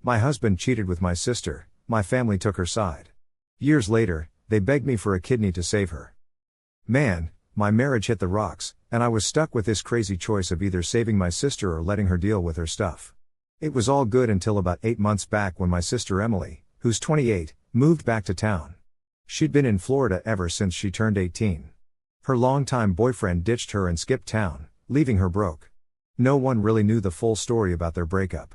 My husband cheated with my sister, my family took her side. Years later, they begged me for a kidney to save her. Man, my marriage hit the rocks, and I was stuck with this crazy choice of either saving my sister or letting her deal with her stuff. It was all good until about 8 months back when my sister Emily, who's 28, moved back to town. She'd been in Florida ever since she turned 18. Her longtime boyfriend ditched her and skipped town, leaving her broke. No one really knew the full story about their breakup.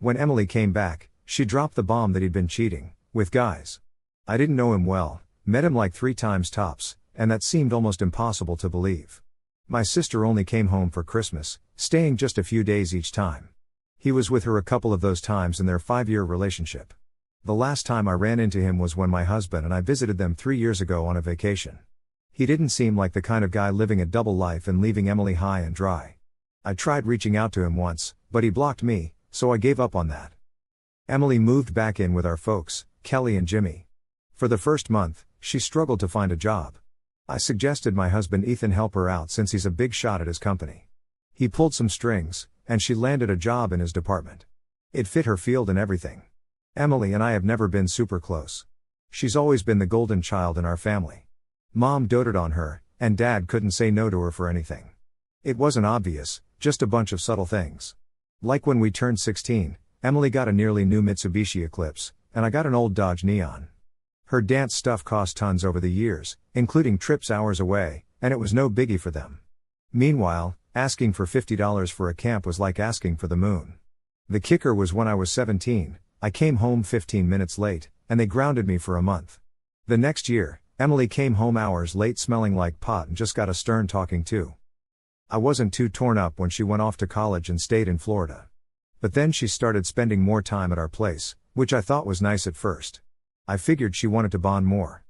When Emily came back, she dropped the bomb that he'd been cheating with guys. I didn't know him well, met him like 3 times tops, and that seemed almost impossible to believe. My sister only came home for Christmas, staying just a few days each time. He was with her a couple of those times in their 5-year relationship. The last time I ran into him was when my husband and I visited them 3 years ago on a vacation. He didn't seem like the kind of guy living a double life and leaving Emily high and dry. I tried reaching out to him once, but he blocked me, so I gave up on that. Emily moved back in with our folks, Kelly and Jimmy. For the first month, she struggled to find a job. I suggested my husband Ethan help her out since he's a big shot at his company. He pulled some strings, and she landed a job in his department. It fit her field and everything. Emily and I have never been super close. She's always been the golden child in our family. Mom doted on her, and Dad couldn't say no to her for anything. It wasn't obvious, just a bunch of subtle things. Like when we turned 16, Emily got a nearly new Mitsubishi Eclipse, and I got an old Dodge Neon. Her dance stuff cost tons over the years, including trips hours away, and it was no biggie for them. Meanwhile, asking for $50 for a camp was like asking for the moon. The kicker was when I was 17, I came home 15 minutes late, and they grounded me for a month. The next year, Emily came home hours late smelling like pot and just got a stern talking to. I wasn't too torn up when she went off to college and stayed in Florida. But then she started spending more time at our place, which I thought was nice at first. I figured she wanted to bond more.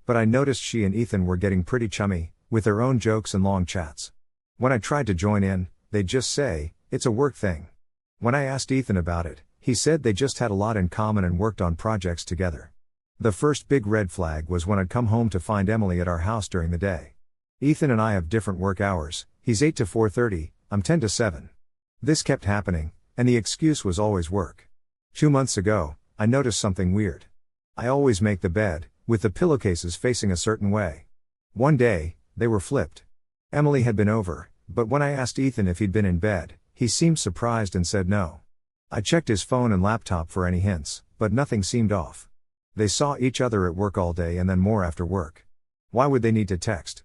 But I noticed she and Ethan were getting pretty chummy, with their own jokes and long chats. When I tried to join in, they'd just say, "It's a work thing." When I asked Ethan about it, he said they just had a lot in common and worked on projects together. The first big red flag was when I'd come home to find Emily at our house during the day. Ethan and I have different work hours, he's 8 to 4:30, I'm 10 to 7. This kept happening, and the excuse was always work. 2 months ago, I noticed something weird. I always make the bed, with the pillowcases facing a certain way. One day, they were flipped. Emily had been over, but when I asked Ethan if he'd been in bed, he seemed surprised and said no. I checked his phone and laptop for any hints, but nothing seemed off. They saw each other at work all day and then more after work. Why would they need to text?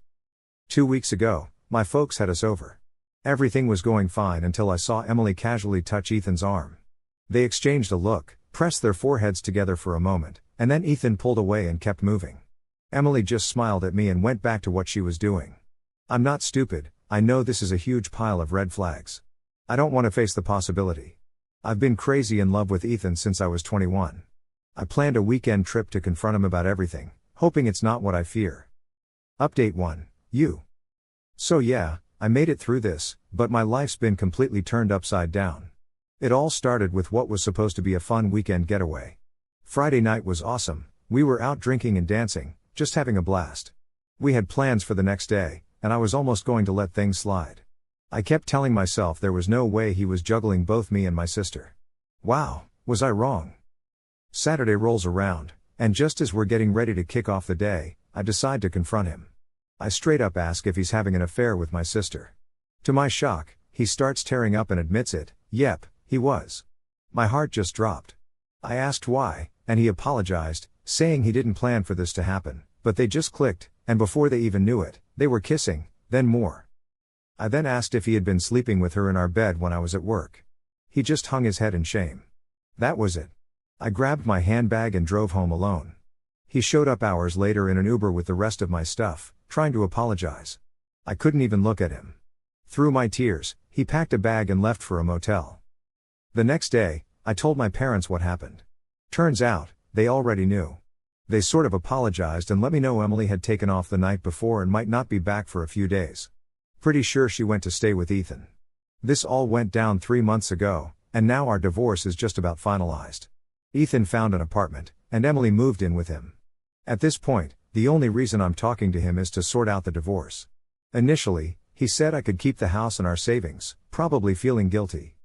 2 weeks ago, my folks had us over. Everything was going fine until I saw Emily casually touch Ethan's arm. They exchanged a look, pressed their foreheads together for a moment, and then Ethan pulled away and kept moving. Emily just smiled at me and went back to what she was doing. I'm not stupid, I know this is a huge pile of red flags. I don't want to face the possibility. I've been crazy in love with Ethan since I was 21. I planned a weekend trip to confront him about everything, hoping it's not what I fear. Update 1. You. So yeah, I made it through this, but my life's been completely turned upside down. It all started with what was supposed to be a fun weekend getaway. Friday night was awesome, we were out drinking and dancing, just having a blast. We had plans for the next day, and I was almost going to let things slide. I kept telling myself there was no way he was juggling both me and my sister. Wow, was I wrong? Saturday rolls around, and just as we're getting ready to kick off the day, I decide to confront him. I straight up ask if he's having an affair with my sister. To my shock, he starts tearing up and admits it. Yep, he was. My heart just dropped. I asked why, and he apologized, saying he didn't plan for this to happen, but they just clicked, and before they even knew it, they were kissing, then more. I then asked if he had been sleeping with her in our bed when I was at work. He just hung his head in shame. That was it. I grabbed my handbag and drove home alone. He showed up hours later in an Uber with the rest of my stuff, trying to apologize. I couldn't even look at him. Through my tears, he packed a bag and left for a motel. The next day, I told my parents what happened. Turns out, they already knew. They sort of apologized and let me know Emily had taken off the night before and might not be back for a few days. Pretty sure she went to stay with Ethan. This all went down 3 months ago, and now our divorce is just about finalized. Ethan found an apartment, and Emily moved in with him. At this point, the only reason I'm talking to him is to sort out the divorce. Initially, he said I could keep the house and our savings, probably feeling guilty.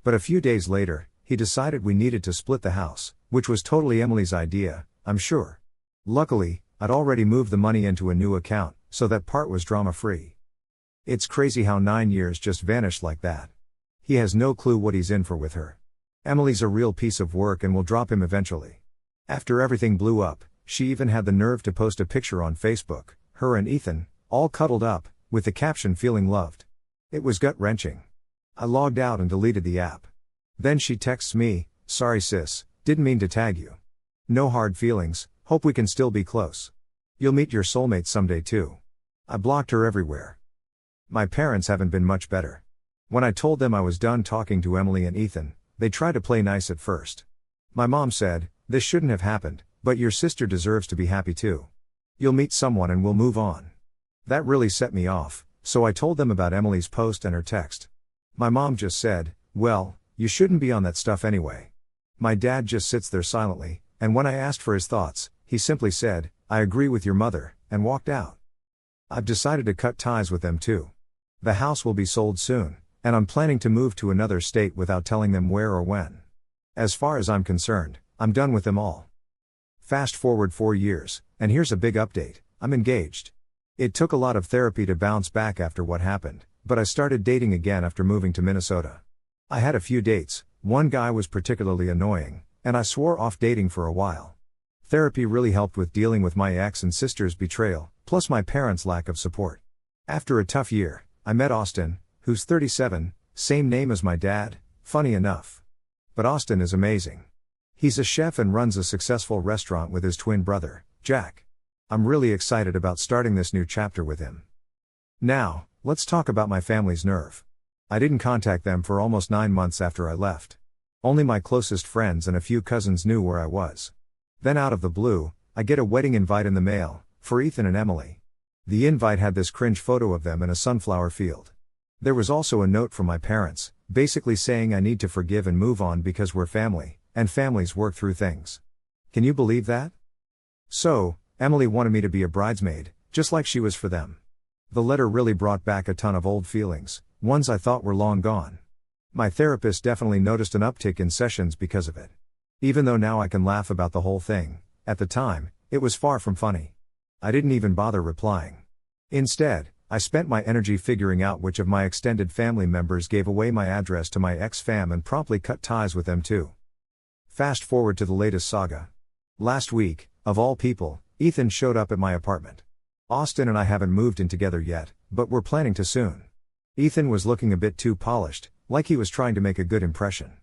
But a few days later, He decided we needed to split the house, which was totally Emily's idea, I'm sure. Luckily, I'd already moved the money into a new account, so that part was drama-free. It's crazy how 9 years just vanished like that. He has no clue what he's in for with her. Emily's a real piece of work and will drop him eventually. After everything blew up, she even had the nerve to post a picture on Facebook, her and Ethan, all cuddled up, with the caption "feeling loved." It was gut-wrenching. I logged out and deleted the app. Then she texts me, "Sorry sis, didn't mean to tag you. No hard feelings, hope we can still be close. You'll meet your soulmate someday too." I blocked her everywhere. My parents haven't been much better. When I told them I was done talking to Emily and Ethan, they tried to play nice at first. My mom said, "This shouldn't have happened, but your sister deserves to be happy too. You'll meet someone and we'll move on." That really set me off, so I told them about Emily's post and her text. My mom just said, "Well, you shouldn't be on that stuff anyway." My dad just sits there silently, and when I asked for his thoughts, he simply said, "I agree with your mother," and walked out. I've decided to cut ties with them too. The house will be sold soon, and I'm planning to move to another state without telling them where or when. As far as I'm concerned, I'm done with them all. Fast forward 4 years, and here's a big update: I'm engaged. It took a lot of therapy to bounce back after what happened, but I started dating again after moving to Minnesota. I had a few dates, one guy was particularly annoying, and I swore off dating for a while. Therapy really helped with dealing with my ex and sister's betrayal, plus my parents' lack of support. After a tough year, I met Austin, who's 37, same name as my dad, funny enough. But Austin is amazing. He's a chef and runs a successful restaurant with his twin brother, Jack. I'm really excited about starting this new chapter with him. Now, let's talk about my family's nerve. I didn't contact them for almost 9 months after I left. Only my closest friends and a few cousins knew where I was. Then out of the blue, I get a wedding invite in the mail, for Ethan and Emily. The invite had this cringe photo of them in a sunflower field. There was also a note from my parents, basically saying I need to forgive and move on because we're family, and families work through things. Can you believe that? So, Emily wanted me to be a bridesmaid, just like she was for them. The letter really brought back a ton of old feelings, ones I thought were long gone. My therapist definitely noticed an uptick in sessions because of it. Even though now I can laugh about the whole thing, at the time, it was far from funny. I didn't even bother replying. Instead, I spent my energy figuring out which of my extended family members gave away my address to my ex-fam and promptly cut ties with them too. Fast forward to the latest saga. Last week, of all people, Ethan showed up at my apartment. Austin and I haven't moved in together yet, but we're planning to soon. Ethan was looking a bit too polished, like he was trying to make a good impression.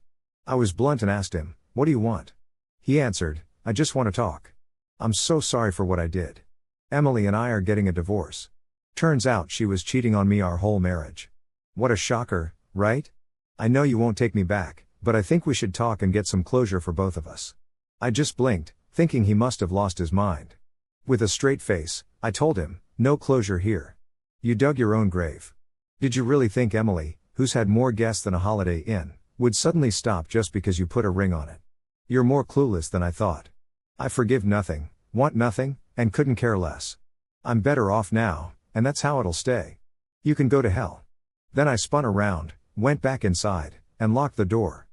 I was blunt and asked him, "What do you want?" He answered, "I just want to talk. I'm so sorry for what I did. Emily and I are getting a divorce. Turns out she was cheating on me our whole marriage." What a shocker, right? I know you won't take me back, but I think we should talk and get some closure for both of us. I just blinked, thinking he must have lost his mind. With a straight face, I told him, "No closure here. You dug your own grave. Did you really think Emily, who's had more guests than a Holiday Inn, would suddenly stop just because you put a ring on it? You're more clueless than I thought. I forgive nothing, want nothing, and couldn't care less. I'm better off now, and that's how it'll stay. You can go to hell." Then I spun around, went back inside, and locked the door.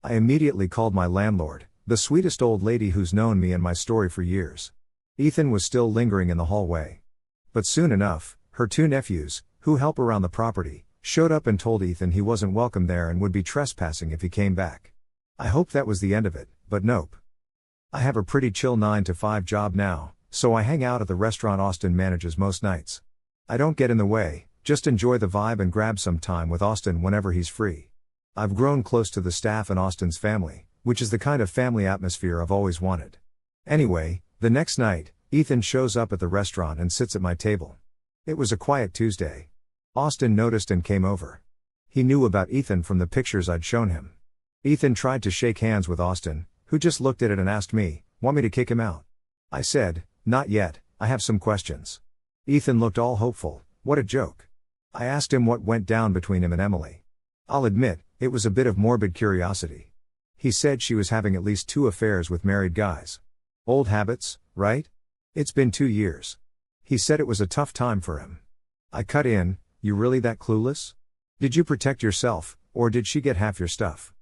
I immediately called my landlord, the sweetest old lady who's known me and my story for years. Ethan was still lingering in the hallway. But soon enough, her 2 nephews, who help around the property, showed up and told Ethan he wasn't welcome there and would be trespassing if he came back. I hoped that was the end of it, but nope. I have a pretty chill 9-to-5 job now, so I hang out at the restaurant Austin manages most nights. I don't get in the way, just enjoy the vibe and grab some time with Austin whenever he's free. I've grown close to the staff and Austin's family, which is the kind of family atmosphere I've always wanted. Anyway, the next night, Ethan shows up at the restaurant and sits at my table. It was a quiet Tuesday. Austin noticed and came over. He knew about Ethan from the pictures I'd shown him. Ethan tried to shake hands with Austin, who just looked at it and asked me, "Want me to kick him out?" I said, "Not yet, I have some questions." Ethan looked all hopeful. What a joke. I asked him what went down between him and Emily. I'll admit, it was a bit of morbid curiosity. He said she was having at least 2 affairs with married guys. Old habits, right? It's been 2 years. He said it was a tough time for him. I cut in, "You really that clueless? Did you protect yourself, or did she get half your stuff?"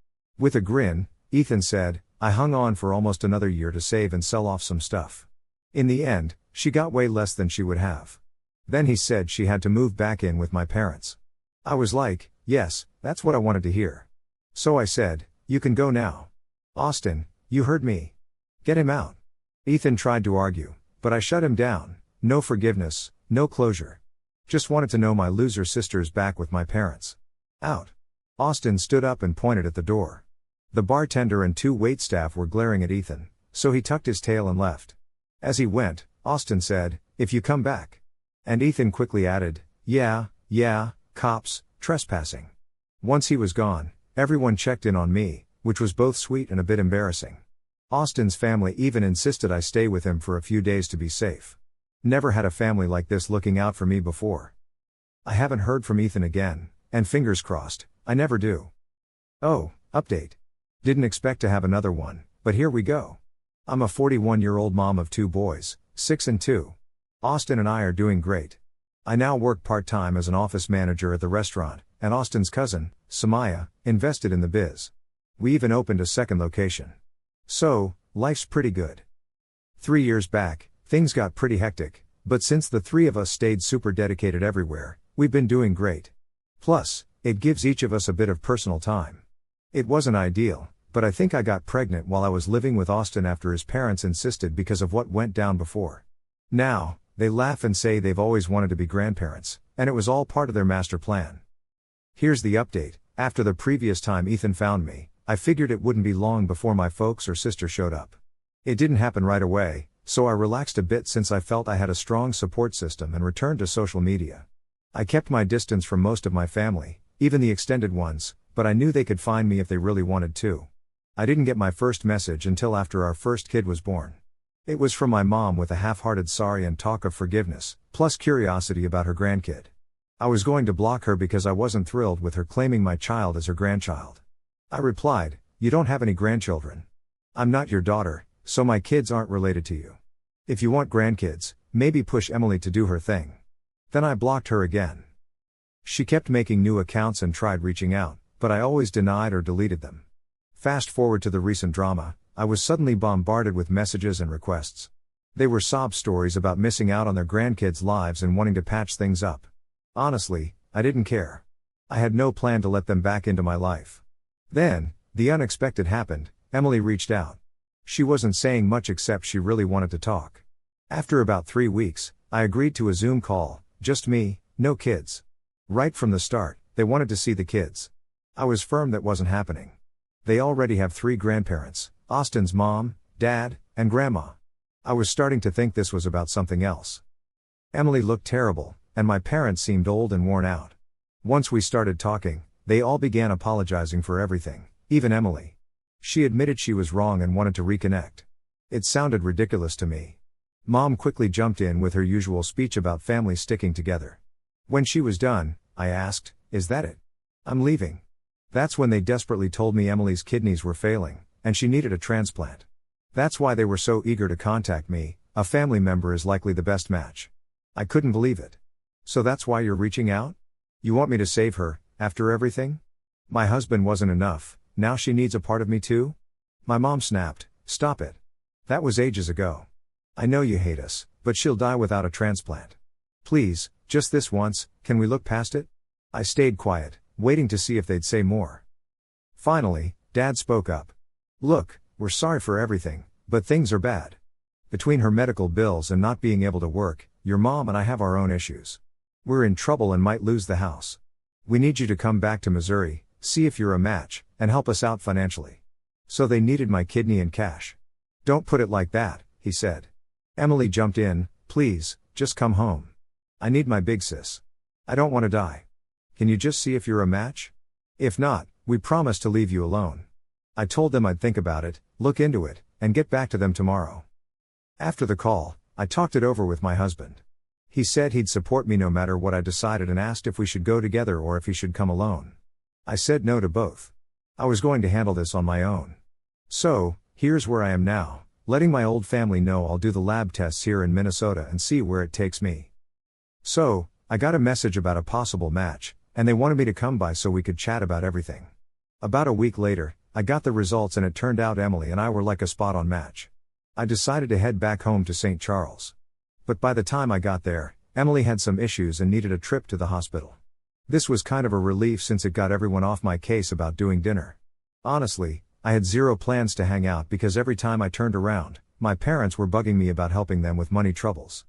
With a grin, Ethan said, I hung on for almost another year to save and sell off some stuff. In the end, she got way less than she would have. Then he said she had to move back in with my parents. I was like, yes, that's what I wanted to hear. So I said, you can go now. Austin, you heard me. Get him out. Ethan tried to argue, but I shut him down. No forgiveness, no closure. Just wanted to know my loser sister's back with my parents. Out. Austin stood up and pointed at the door. The bartender and 2 waitstaff were glaring at Ethan, so he tucked his tail and left. As he went, Austin said, if you come back. And Ethan quickly added, yeah, cops, trespassing. Once he was gone, everyone checked in on me, which was both sweet and a bit embarrassing. Austin's family even insisted I stay with him for a few days to be safe. Never had a family like this looking out for me before. I haven't heard from Ethan again, and fingers crossed, I never do. Oh, update. Didn't expect to have another one, but here we go. I'm a 41-year-old mom of 2 boys, 6 and 2. Austin and I are doing great. I now work part-time as an office manager at the restaurant, and Austin's cousin, Samaya, invested in the biz. We even opened a second location. So, life's pretty good. 3 years back, things got pretty hectic, but since the 3 of us stayed super dedicated everywhere, we've been doing great. Plus, it gives each of us a bit of personal time. It wasn't ideal, but I think I got pregnant while I was living with Austin after his parents insisted because of what went down before. Now, they laugh and say they've always wanted to be grandparents, and it was all part of their master plan. Here's the update. After the previous time Ethan found me, I figured it wouldn't be long before my folks or sister showed up. It didn't happen right away, so I relaxed a bit since I felt I had a strong support system and returned to social media. I kept my distance from most of my family, even the extended ones, but I knew they could find me if they really wanted to. I didn't get my first message until after our first kid was born. It was from my mom with a half-hearted sorry and talk of forgiveness, plus curiosity about her grandkid. I was going to block her because I wasn't thrilled with her claiming my child as her grandchild. I replied, you don't have any grandchildren. I'm not your daughter, so my kids aren't related to you. If you want grandkids, maybe push Emily to do her thing. Then I blocked her again. She kept making new accounts and tried reaching out, but I always denied or deleted them. Fast forward to the recent drama, I was suddenly bombarded with messages and requests. They were sob stories about missing out on their grandkids' lives and wanting to patch things up. Honestly, I didn't care. I had no plan to let them back into my life. Then, the unexpected happened. Emily reached out. She wasn't saying much except she really wanted to talk. After about 3 weeks, I agreed to a Zoom call, just me, no kids. Right from the start, they wanted to see the kids. I was firm that wasn't happening. They already have 3 grandparents, Austin's mom, dad, and grandma. I was starting to think this was about something else. Emily looked terrible, and my parents seemed old and worn out. Once we started talking, they all began apologizing for everything, even Emily. She admitted she was wrong and wanted to reconnect. It sounded ridiculous to me. Mom quickly jumped in with her usual speech about families sticking together. When she was done, I asked, is that it? I'm leaving. That's when they desperately told me Emily's kidneys were failing, and she needed a transplant. That's why they were so eager to contact me. A family member is likely the best match. I couldn't believe it. So that's why you're reaching out? You want me to save her, after everything? My husband wasn't enough, now she needs a part of me too? My mom snapped, stop it. That was ages ago. I know you hate us, but she'll die without a transplant. Please, just this once, can we look past it? I stayed quiet, waiting to see if they'd say more. Finally, Dad spoke up. Look, we're sorry for everything, but things are bad. Between her medical bills and not being able to work, your mom and I have our own issues. We're in trouble and might lose the house. We need you to come back to Missouri, see if you're a match, and help us out financially. So they needed my kidney and cash. Don't put it like that, he said. Emily jumped in, please, just come home. I need my big sis. I don't want to die. Can you just see if you're a match? If not, we promise to leave you alone. I told them I'd think about it, look into it, and get back to them tomorrow. After the call, I talked it over with my husband. He said he'd support me no matter what I decided and asked if we should go together or if he should come alone. I said no to both. I was going to handle this on my own. So, here's where I am now, letting my old family know I'll do the lab tests here in Minnesota and see where it takes me. So, I got a message about a possible match, and they wanted me to come by so we could chat about everything. About a week later, I got the results and it turned out Emily and I were like a spot on match. I decided to head back home to St. Charles. But by the time I got there, Emily had some issues and needed a trip to the hospital. This was kind of a relief since it got everyone off my case about doing dinner. Honestly, I had zero plans to hang out because every time I turned around, my parents were bugging me about helping them with money troubles.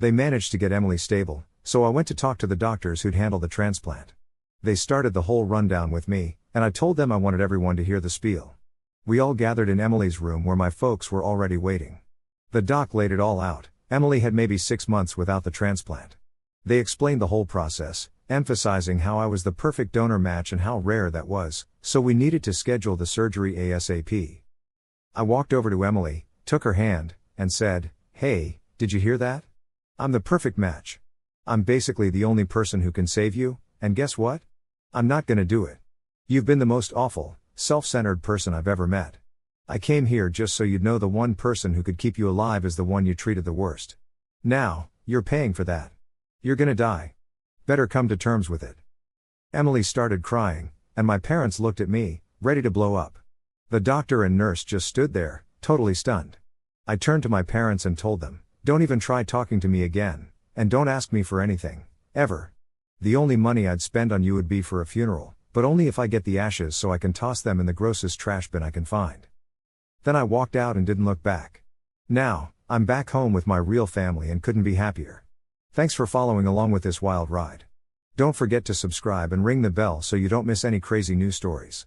They managed to get Emily stable, so I went to talk to the doctors who'd handle the transplant. They started the whole rundown with me, and I told them I wanted everyone to hear the spiel. We all gathered in Emily's room where my folks were already waiting. The doc laid it all out. Emily had maybe 6 months without the transplant. They explained the whole process, emphasizing how I was the perfect donor match and how rare that was, so we needed to schedule the surgery ASAP. I walked over to Emily, took her hand, and said, "Hey, did you hear that? I'm the perfect match. I'm basically the only person who can save you, and guess what? I'm not gonna do it. You've been the most awful, self-centered person I've ever met. I came here just so you'd know the one person who could keep you alive is the one you treated the worst. Now, you're paying for that. You're gonna die. Better come to terms with it." Emily started crying, and my parents looked at me, ready to blow up. The doctor and nurse just stood there, totally stunned. I turned to my parents and told them, "Don't even try talking to me again, and don't ask me for anything, ever. The only money I'd spend on you would be for a funeral, but only if I get the ashes so I can toss them in the grossest trash bin I can find." Then I walked out and didn't look back. Now, I'm back home with my real family and couldn't be happier. Thanks for following along with this wild ride. Don't forget to subscribe and ring the bell so you don't miss any crazy news stories.